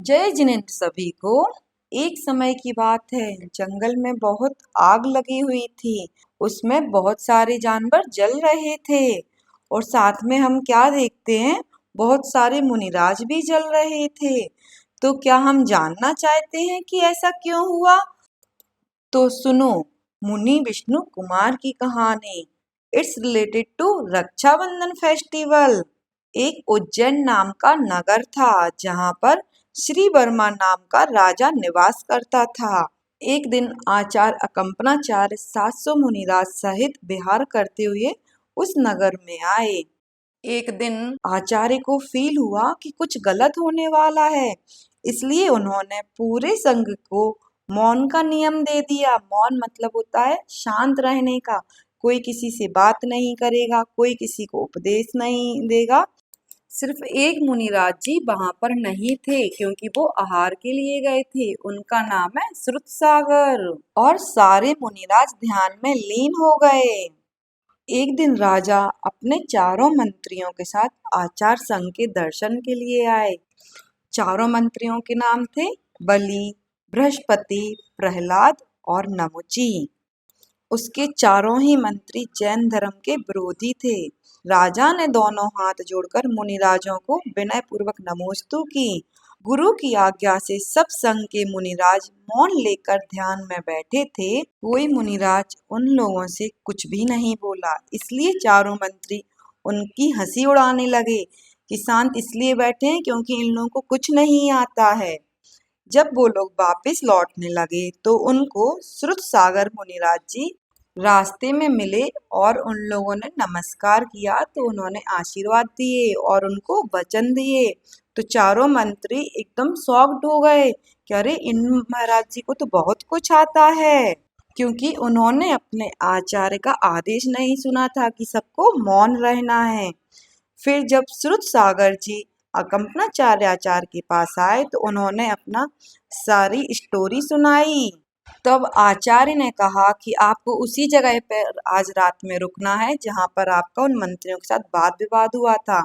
जय जिनेंद्र सभी को। एक समय की बात है, जंगल में बहुत आग लगी हुई थी। उसमें बहुत सारे जानवर जल रहे थे और साथ में हम क्या देखते हैं, बहुत सारे मुनिराज भी जल रहे थे। तो क्या हम जानना चाहते हैं कि ऐसा क्यों हुआ? तो सुनो, मुनि विष्णु कुमार की कहानी। It's related to Rakshabandhan festival. एक उज्जैन नाम का नगर था जहाँ पर श्री वर्मा नाम का राजा निवास करता था। एक दिन आचार्य अकंपनाचार्य 700 मुनिराज सहित विहार करते हुए उस नगर में आए। एक दिन आचार्य को फील हुआ कि कुछ गलत होने वाला है, इसलिए उन्होंने पूरे संघ को मौन का नियम दे दिया। मौन मतलब होता है शांत रहने का। कोई किसी से बात नहीं करेगा, कोई किसी को उपदेश नहीं देगा। सिर्फ एक मुनिराज जी वहां पर नहीं थे क्योंकि वो आहार के लिए गए थे। उनका नाम है श्रुतसागर। और सारे मुनिराज ध्यान में लीन हो गए। एक दिन राजा अपने चारों मंत्रियों के साथ आचार संघ के दर्शन के लिए आए। चारों मंत्रियों के नाम थे बलि, बृहस्पति, प्रहलाद और नमुची। उसके चारों ही मंत्री जैन धर्म के विरोधी थे। राजा ने दोनों हाथ जोड़कर मुनिराजों को विनय पूर्वक नमोस्तु की। गुरु की आज्ञा से सब संघ के मुनिराज मौन लेकर ध्यान में बैठे थे। कोई मुनिराज उन लोगों से कुछ भी नहीं बोला, इसलिए चारों मंत्री उनकी हंसी उड़ाने लगे कि शांत इसलिए बैठे हैं क्योंकि इन लोगों को कुछ नहीं आता है। जब वो लोग वापस लौटने लगे तो उनको श्रुतसागर मुनिराज जी रास्ते में मिले और उन लोगों ने नमस्कार किया तो उन्होंने आशीर्वाद दिए और उनको वचन दिए। तो चारों मंत्री एकदम शॉक्ड हो गए कि अरे इन महाराज जी को तो बहुत कुछ आता है, क्योंकि उन्होंने अपने आचार्य का आदेश नहीं सुना था कि सबको मौन रहना है। फिर जब श्रुतसागर जी अकंपनाचार्य आचार्य के पास आए तो उन्होंने अपना सारी स्टोरी सुनाई। तब आचार्य ने कहा कि आपको उसी जगह पर आज रात में रुकना है जहां पर आपका उन मंत्रियों के साथ वाद विवाद हुआ था,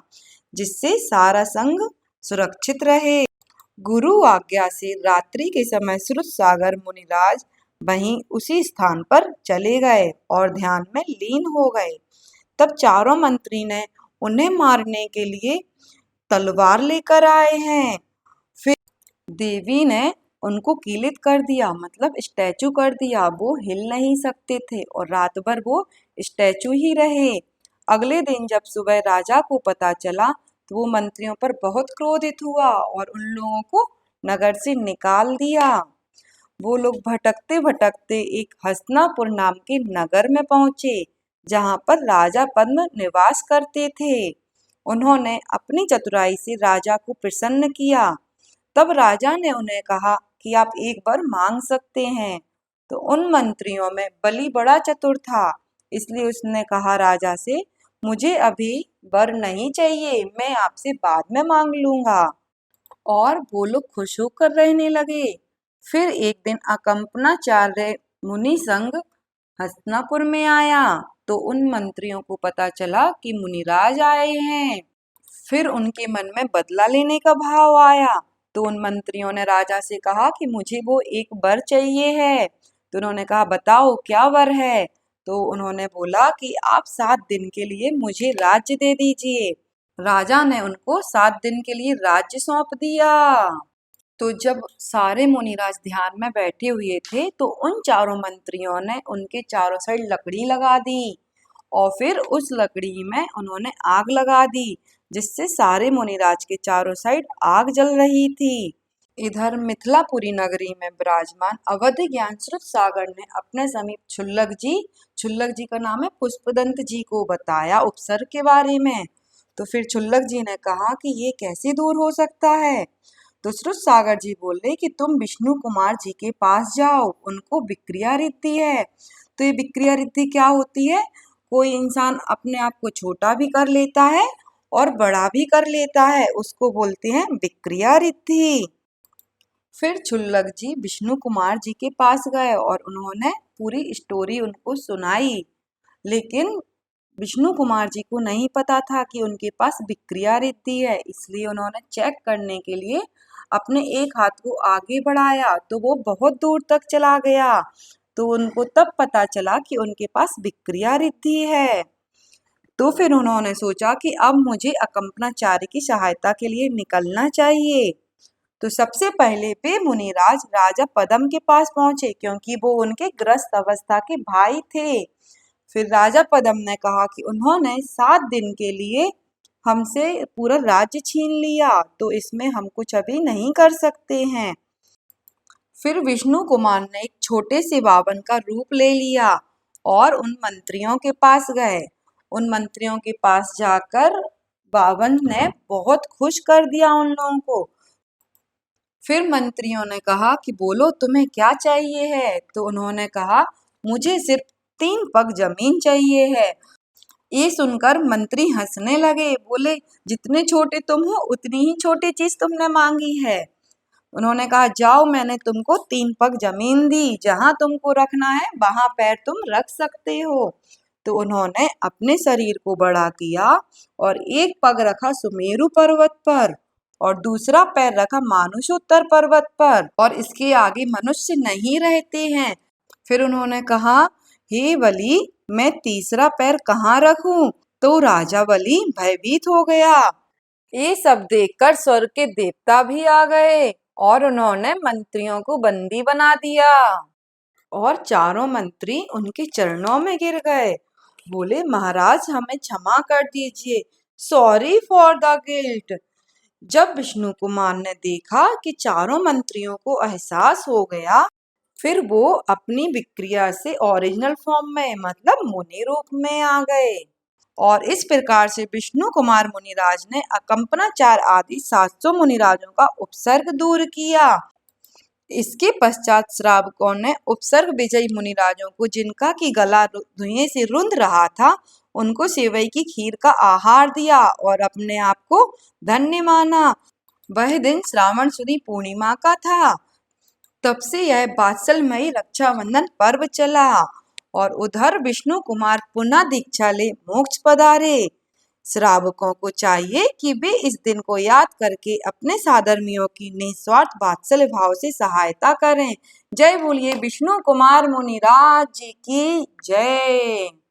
जिससे सारा संघ सुरक्षित रहे। गुरु आज्ञा से रात्रि के समय श्रुतसागर मुनिराज वहीं उसी स्थान पर चले गए और ध्यान में लीन हो गए। तब चारों मंत्री ने उन्हें मारने के लिए तलवार लेकर आए हैं। फिर देवी ने उनको कीलित कर दिया, मतलब स्टैचू कर दिया। वो हिल नहीं सकते थे और रात भर वो स्टैचू ही रहे। अगले दिन जब सुबह राजा को पता चला तो वो मंत्रियों पर बहुत क्रोधित हुआ और उन लोगों को नगर से निकाल दिया। वो लोग भटकते भटकते एक हस्तिनापुर नाम के नगर में पहुंचे जहां पर राजा पद्म निवास करते थे। उन्होंने अपनी चतुराई से राजा को प्रसन्न किया। तब राजा ने उन्हें कहा कि आप एक बार मांग सकते हैं। तो उन मंत्रियों में बलि बड़ा चतुर था, इसलिए उसने कहा राजा से, मुझे अभी वर नहीं चाहिए, मैं आपसे बाद में मांग लूंगा। और वो लोग खुश होकर रहने लगे। फिर एक दिन अकंपनाचार्य मुनि संघ हस्तिनापुर में आया तो उन मंत्रियों को पता चला कि मुनिराज आए हैं। फिर उनके मन में बदला लेने का भाव आया तो उन मंत्रियों ने राजा से कहा कि मुझे वो एक वर चाहिए है। तो उन्होंने कहा बताओ क्या वर है। तो उन्होंने बोला कि आप 7 दिन के लिए मुझे राज्य दे दीजिए। राजा ने उनको 7 दिन के लिए राज्य सौंप दिया। तो जब सारे मुनिराज ध्यान में बैठे हुए थे तो उन चारों मंत्रियों ने उनके चारों साइड लकड़ी लगा दी और फिर उस लकड़ी में उन्होंने आग लगा दी, जिससे सारे मुनिराज के चारों साइड आग जल रही थी। इधर मिथिलापुरी नगरी में विराजमान अवध ज्ञान श्रुतसागर ने अपने समीप छुल्लक जी का नाम है पुष्पदंत जी को बताया उपसर्ग के बारे में। तो फिर छुल्लक जी ने कहा कि ये कैसे दूर हो सकता है। तो श्रुतसागर जी बोले कि तुम विष्णु कुमार जी के पास जाओ, उनको विक्रिया रिद्धि है। तो ये विक्रिया रिद्धि क्या होती है? कोई इंसान अपने आप को छोटा भी कर लेता है और बड़ा भी कर लेता है, उसको बोलते हैं विक्रिया रिद्धि। फिर छुल्लक जी विष्णु कुमार जी के पास गए और उन्होंने पूरी स्टोरी उनको सुनाई। लेकिन विष्णु कुमार जी को नहीं पता था कि उनके पास विक्रिया रिद्धि है, इसलिए उन्होंने चेक करने के लिए अपने एक हाथ को आगे बढ़ाया तो वो बहुत दूर तक चला गया। तो उनको तब पता चला कि उनके पास विक्रिया रिद्धि है। तो फिर उन्होंने सोचा कि अब मुझे अकम्पनाचार्य की सहायता के लिए निकलना चाहिए। तो सबसे पहले वे मुनिराज राजा पद्म के पास पहुंचे, क्योंकि वो उनके ग्रस्त अवस्था के भाई थे। फिर राजा पद्म ने कहा कि उन्होंने 7 दिन के लिए हमसे पूरा राज्य छीन लिया, तो इसमें हम कुछ अभी नहीं कर सकते हैं। फिर विष्णु कुमार ने एक छोटे से बावन का रूप ले लिया और उन मंत्रियों के पास गए। उन मंत्रियों के पास जाकर बावन ने बहुत खुश कर दिया उन लोगों को। फिर मंत्रियों ने कहा कि बोलो तुम्हें क्या चाहिए है। तो उन्होंने कहा मुझे सिर्फ 3 पग जमीन चाहिए है। ये सुनकर मंत्री हंसने लगे, बोले जितने छोटे तुम हो उतनी ही छोटी चीज तुमने मांगी है। उन्होंने कहा जाओ, मैंने तुमको 3 पग जमीन दी, जहां तुमको रखना है वहां पैर तुम रख सकते हो। तो उन्होंने अपने शरीर को बड़ा किया और एक पग रखा सुमेरु पर्वत पर और दूसरा पैर रखा मानुषोत्तर पर्वत पर, और इसके आगे मनुष्य नहीं रहते हैं। फिर उन्होंने कहा हे बलि, मैं तीसरा पैर कहाँ रखूं? तो राजा बलि भयभीत हो गया। ये सब देखकर स्वर्ग के देवता भी आ गए और उन्होंने मंत्रियों को बंदी बना दिया। और चारों मंत्री उनके चरणों में गिर गए, बोले महाराज हमें क्षमा कर दीजिए, सॉरी फॉर द गिल्ट। जब विष्णु कुमार ने देखा कि चारों मंत्रियों को एहसास हो गया, फिर वो अपनी विक्रिया से ओरिजिनल फॉर्म में मतलब मुनि रूप में आ गए। और इस प्रकार से विष्णु कुमार मुनिराज ने अकम्पनाचार्य आदि 700 मुनिराजों का उपसर्ग दूर किया। इसके पश्चात श्रावकों ने उपसर्ग विजयी मुनिराजों को, जिनका की गला धुएं से रुंध रहा था, उनको सेवई की खीर का आहार दिया और अपने आप को धन्य माना। वह दिन श्रावण शुदी पूर्णिमा का था। तब से यह वात्सल्यमयी रक्षाबंधन पर्व चला। और उधर विष्णु कुमार पुनः दीक्षा ले मोक्ष पधारे। श्रावकों को चाहिए कि वे इस दिन को याद करके अपने साधर्मियों की निस्वार्थ वात्सल्य भाव से सहायता करें। जय बोलिए विष्णु कुमार मुनिराज जी की जय।